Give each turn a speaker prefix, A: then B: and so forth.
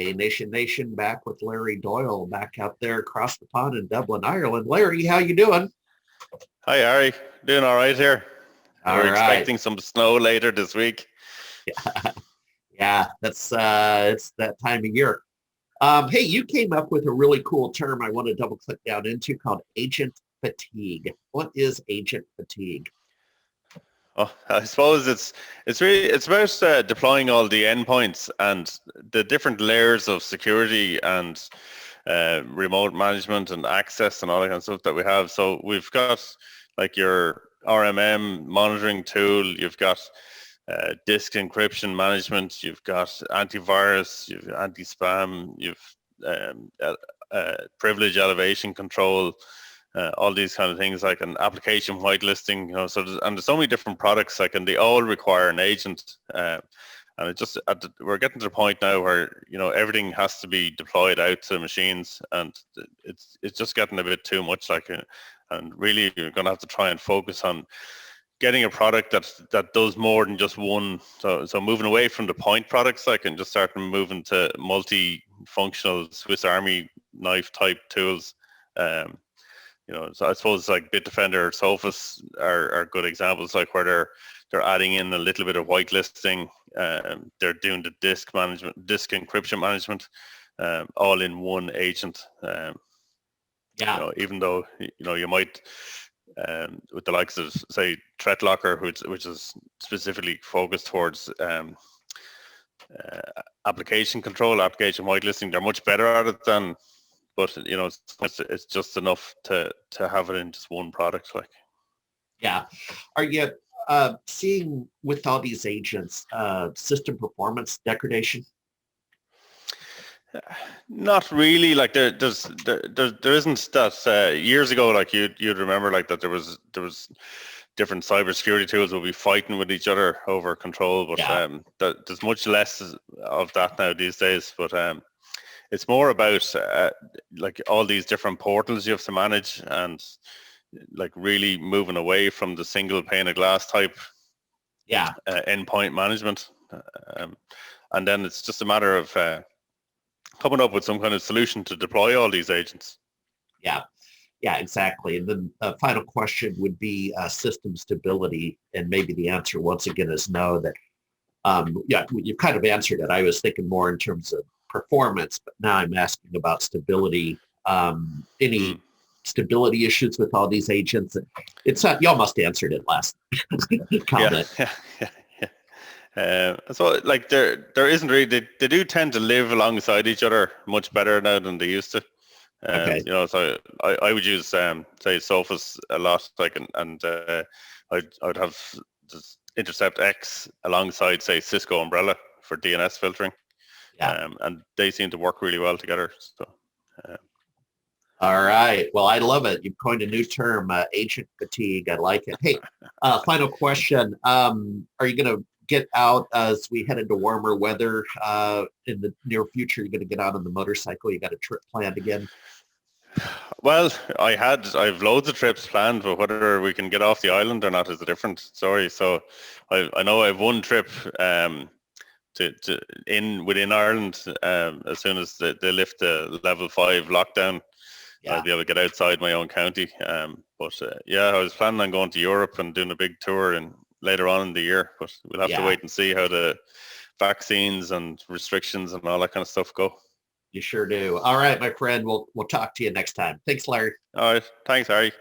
A: Hey, Nation, back with Larry Doyle, back out there across the pond in Dublin, Ireland. Larry, how you doing?
B: Hi, Harry. Doing all right here.
A: All
B: We're
A: right.
B: expecting some snow later this week.
A: Yeah, that's it's that time of year. Hey, you came up with a really cool term I want to double click down into called agent fatigue. What is agent fatigue?
B: Oh, I suppose it's about deploying all the endpoints and the different layers of security and remote management and access and all that kind of stuff that we have. So we've got like your RMM monitoring tool, you've got disk encryption management, you've got antivirus, you've anti-spam, you've privilege elevation control, all these kind of things like an application whitelisting, so there's so many different products like, and they all require an agent. And it just we're getting to the point now where everything has to be deployed out to machines, and it's just getting a bit too much. And really, you're going to have to try and focus on getting a product that does more than just one. So moving away from the point products, and just starting moving to multi-functional Swiss Army knife type tools. So I suppose like Bitdefender, Sophos are good examples, like where they're adding in a little bit of whitelisting. They're doing the disk management, disk encryption management, all in one agent.
A: Yeah.
B: Even though you might, with the likes of say ThreatLocker, which is specifically focused towards application control, application whitelisting, they're much better at it than. But it's just enough to have it in just one product, like.
A: Yeah. Are you seeing with all these agents system performance degradation?
B: Not really. Like there isn't that. Years ago, like you'd remember, like that there was different cybersecurity tools will be fighting with each other over control, but
A: Yeah.
B: there's much less of that now these days. But it's more about like all these different portals you have to manage, and like really moving away from the single pane of glass type
A: Yeah.
B: endpoint management. Um, and then it's just a matter of coming up with some kind of solution to deploy all these agents.
A: Yeah. Yeah, exactly. And then a final question would be system stability. And maybe the answer once again is no, that yeah, you've kind of answered it. I was thinking more in terms of performance, but now I'm asking about stability. Any stability issues with all these agents? It's not, you almost answered it last comment.
B: So like there isn't really, they do tend to live alongside each other much better now than they used to.
A: Okay.
B: So I would use say Sophos a lot, like, and I'd have this Intercept X alongside say Cisco Umbrella for DNS filtering.
A: Yeah.
B: And they seem to work really well together. So
A: All right. Well, I love it. You've coined a new term, agent fatigue. I like it. Hey, final question. Are you going to get out as we head into warmer weather in the near future? You're going to get out on the motorcycle? You got a trip planned again?
B: well, I've loads of trips planned, but whether we can get off the island or not is a different story. So I know I have one trip to within Ireland as soon as they lift the level 5 lockdown.
A: Yeah.
B: I'll be able to get outside my own county. But yeah, I was planning on going to Europe and doing a big tour and later on in the year, but we'll have to wait and see how the vaccines and restrictions and all that kind of stuff go.
A: You sure do. All right, my friend. We'll talk to you next time. Thanks, Larry.
B: All right. Thanks, Harry.